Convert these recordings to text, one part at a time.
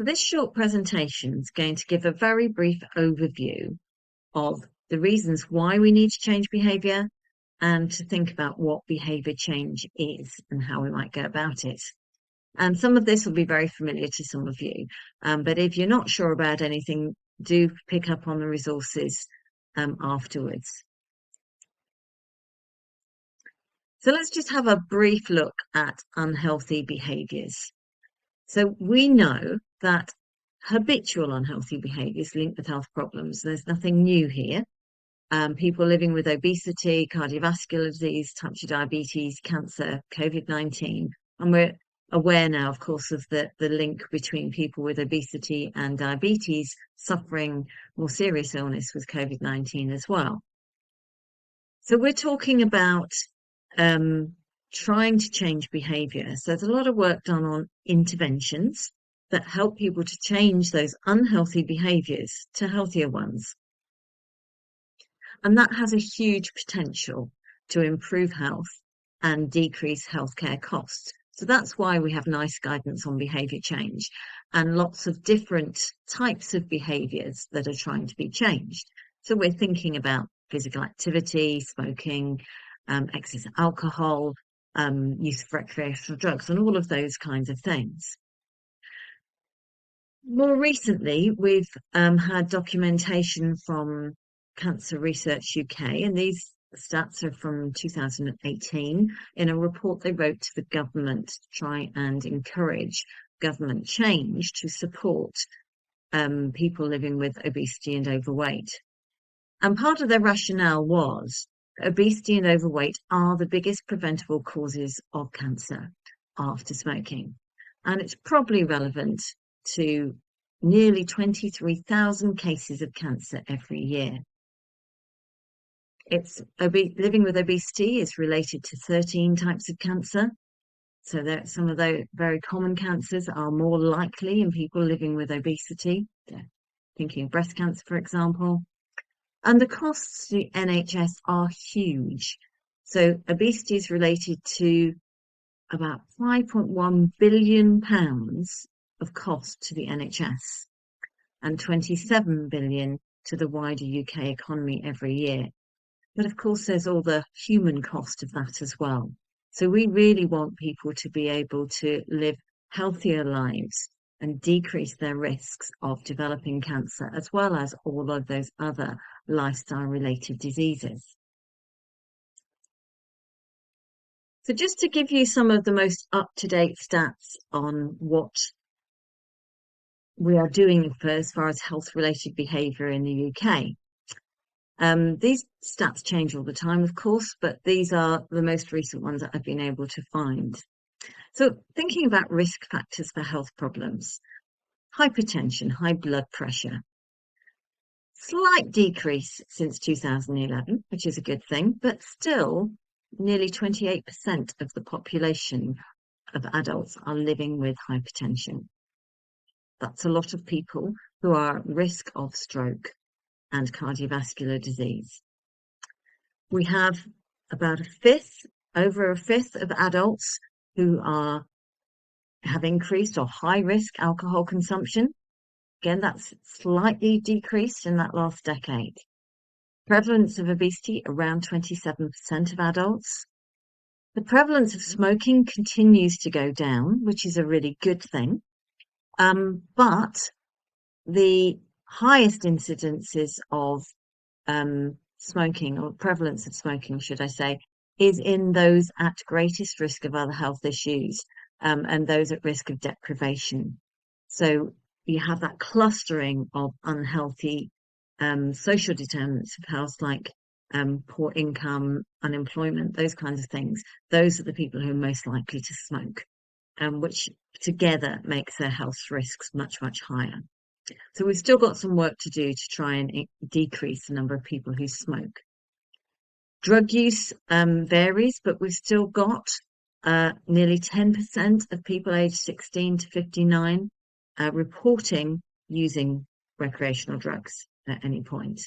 So this short presentation is going to give a very brief overview of the reasons why we need to change behaviour and to think about what behaviour change is and how we might go about it. And some of this will be very familiar to some of you, but if you're not sure about anything, do pick up on the resources afterwards. So let's just have a brief look at unhealthy behaviours. So we know that habitual unhealthy behaviours linked with health problems. There's nothing new here. People living with obesity, cardiovascular disease, type 2 diabetes, cancer, COVID-19, and we're aware now, of course, of the link between people with obesity and diabetes suffering more serious illness with COVID-19 as well. So we're talking about trying to change behaviour. So there's a lot of work done on interventions that help people to change those unhealthy behaviours to healthier ones. And that has a huge potential to improve health and decrease healthcare costs. So that's why we have nice guidance on behaviour change and lots of different types of behaviours that are trying to be changed. So we're thinking about physical activity, smoking, excess alcohol, use of recreational drugs, and all of those kinds of things. More recently, we've had documentation from Cancer Research UK, and these stats are from 2018 in a report they wrote to the government to try and encourage government change to support people living with obesity and overweight. And part of their rationale was obesity and overweight are the biggest preventable causes of cancer after smoking. And it's probably relevant to nearly 23,000 cases of cancer every year. Living with obesity is related to 13 types of cancer. So that some of those very common cancers are more likely in people living with obesity. Thinking of breast cancer, for example. And the costs to the NHS are huge. So obesity is related to about £5.1 billion of cost to the NHS and 27 billion to the wider UK economy every year. But of course, there's all the human cost of that as well. So we really want people to be able to live healthier lives and decrease their risks of developing cancer, as well as all of those other lifestyle-related diseases. So just to give you some of the most up-to-date stats on what we are doing as far as health-related behaviour in the UK. These stats change all the time, of course, but these are the most recent ones that I've been able to find. So thinking about risk factors for health problems, hypertension, high blood pressure, slight decrease since 2011, which is a good thing, but still nearly 28% of the population of adults are living with hypertension. That's a lot of people who are at risk of stroke and cardiovascular disease. We have about over a fifth of adults who have increased or high risk alcohol consumption. Again, that's slightly decreased in that last decade. Prevalence of obesity around 27% of adults. The prevalence of smoking continues to go down, which is a really good thing. But the highest incidences of smoking, or prevalence of smoking, should I say, is in those at greatest risk of other health issues and those at risk of deprivation. So you have that clustering of unhealthy social determinants of health, like poor income, unemployment, those kinds of things. Those are the people who are most likely to smoke, which together makes their health risks much, much higher. So we've still got some work to do to try and decrease the number of people who smoke. Drug use varies, but we've still got nearly 10% of people aged 16 to 59 reporting using recreational drugs at any point.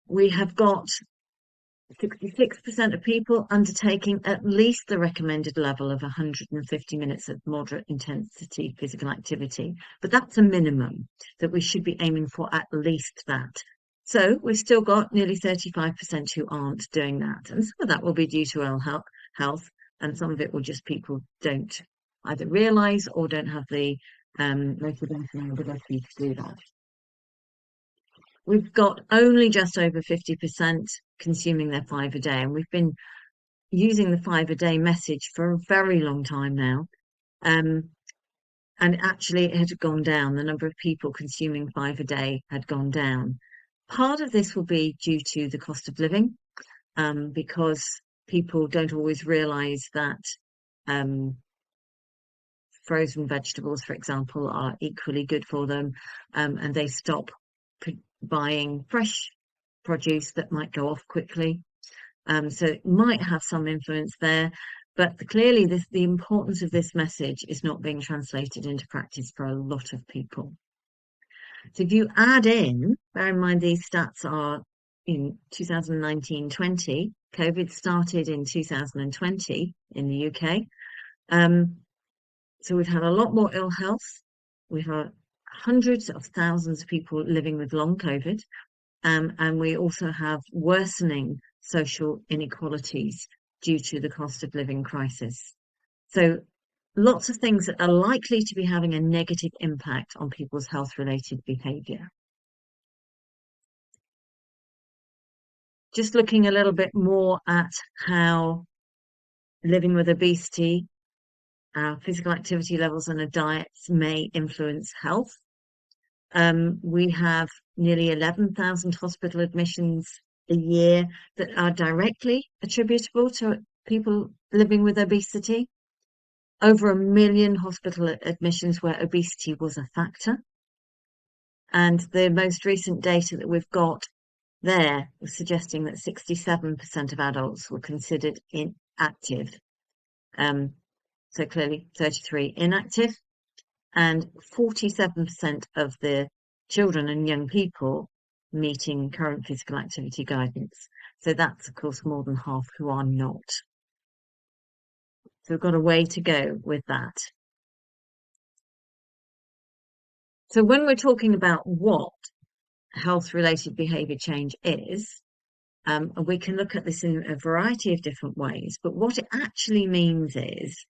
We have got 66% of people undertaking at least the recommended level of 150 minutes of moderate intensity physical activity. But that's a minimum that we should be aiming for, at least that. So we've still got nearly 35% who aren't doing that. And some of that will be due to ill health, and some of it will just people don't either realise or don't have the motivation and ability to do that. We've got only just over 50% consuming their 5 a day, and we've been using the 5 a day message for a very long time now. And actually, it had gone down. The number of people consuming 5 a day had gone down. Part of this will be due to the cost of living, because people don't always realise that frozen vegetables, for example, are equally good for them, and they stop buying fresh produce that might go off quickly. So it might have some influence there, but clearly the importance of this message is not being translated into practice for a lot of people. So if you add in, bear in mind these stats are in 2019-20, COVID started in 2020 in the UK. So we've had a lot more ill health. We've had hundreds of thousands of people living with long COVID. And we also have worsening social inequalities due to the cost of living crisis. So lots of things that are likely to be having a negative impact on people's health-related behaviour. Just looking a little bit more at how living with obesity, our physical activity levels and our diets may influence health. We have nearly 11,000 hospital admissions a year that are directly attributable to people living with obesity. Over 1 million hospital admissions where obesity was a factor. And the most recent data that we've got there was suggesting that 67% of adults were considered inactive. So clearly 33 inactive, and 47% of the children and young people meeting current physical activity guidance. So that's, of course, more than half who are not. So we've got a way to go with that. So when we're talking about what health-related behaviour change is, we can look at this in a variety of different ways, but what it actually means is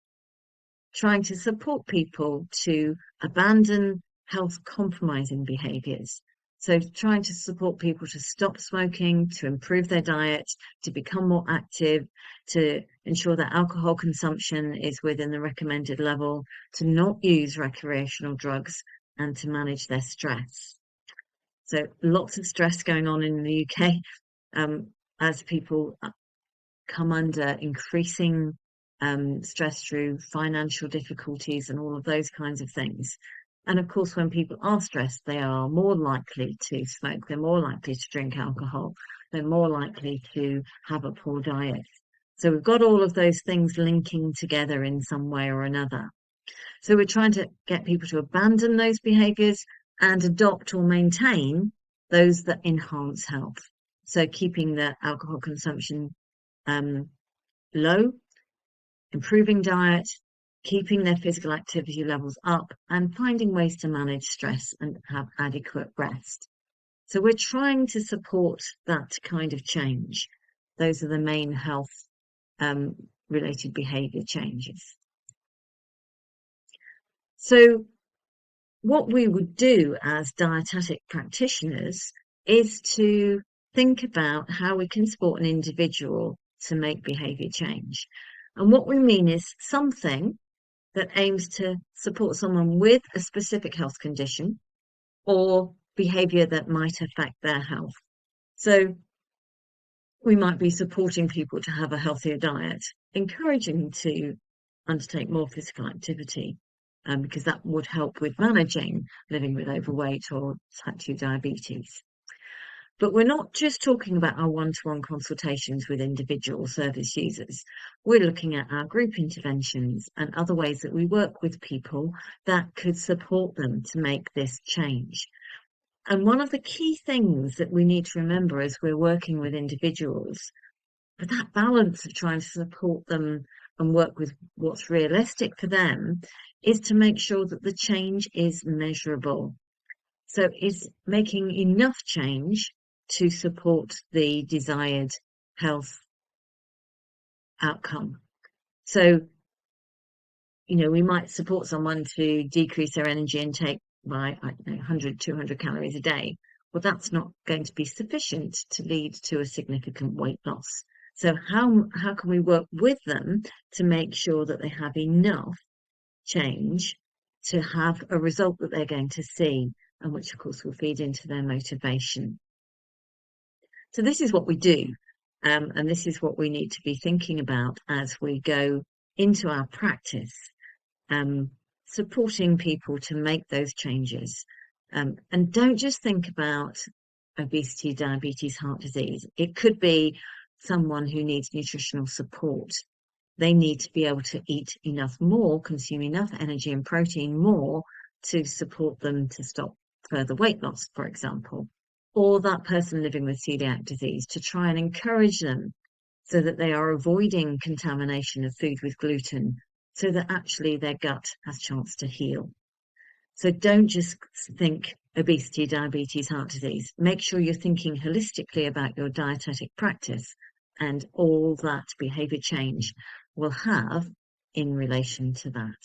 trying to support people to abandon health compromising behaviours. So trying to support people to stop smoking, to improve their diet, to become more active, to ensure that alcohol consumption is within the recommended level, to not use recreational drugs, and to manage their stress. So lots of stress going on in the UK as people come under increasing stress through financial difficulties and all of those kinds of things. And of course, when people are stressed, they are more likely to smoke, they're more likely to drink alcohol, they're more likely to have a poor diet. So we've got all of those things linking together in some way or another. So we're trying to get people to abandon those behaviours and adopt or maintain those that enhance health. So keeping the alcohol consumption low, improving diet, keeping their physical activity levels up, and finding ways to manage stress and have adequate rest. So we're trying to support that kind of change. Those are the main health related behaviour changes. So what we would do as dietetic practitioners is to think about how we can support an individual to make behaviour change. And what we mean is something that aims to support someone with a specific health condition or behaviour that might affect their health. So we might be supporting people to have a healthier diet, encouraging them to undertake more physical activity, because that would help with managing living with overweight or type 2 diabetes. But we're not just talking about our one-to-one consultations with individual service users. We're looking at our group interventions and other ways that we work with people that could support them to make this change. And one of the key things that we need to remember as we're working with individuals But that balance of trying to support them and work with what's realistic for them is to make sure that the change is measurable. So is making enough change to support the desired health outcome. So, we might support someone to decrease their energy intake by, I don't know, 100, 200 calories a day. Well, that's not going to be sufficient to lead to a significant weight loss. So how can we work with them to make sure that they have enough change to have a result that they're going to see, and which of course will feed into their motivation. So this is what we do, and this is what we need to be thinking about as we go into our practice, supporting people to make those changes. And don't just think about obesity, diabetes, heart disease. It could be someone who needs nutritional support. They need to be able to eat enough more, consume enough energy and protein more to support them to stop further weight loss, for example. Or that person living with celiac disease, to try and encourage them so that they are avoiding contamination of food with gluten, so that actually their gut has a chance to heal. So don't just think obesity, diabetes, heart disease. Make sure you're thinking holistically about your dietetic practice and all that behavior change will have in relation to that.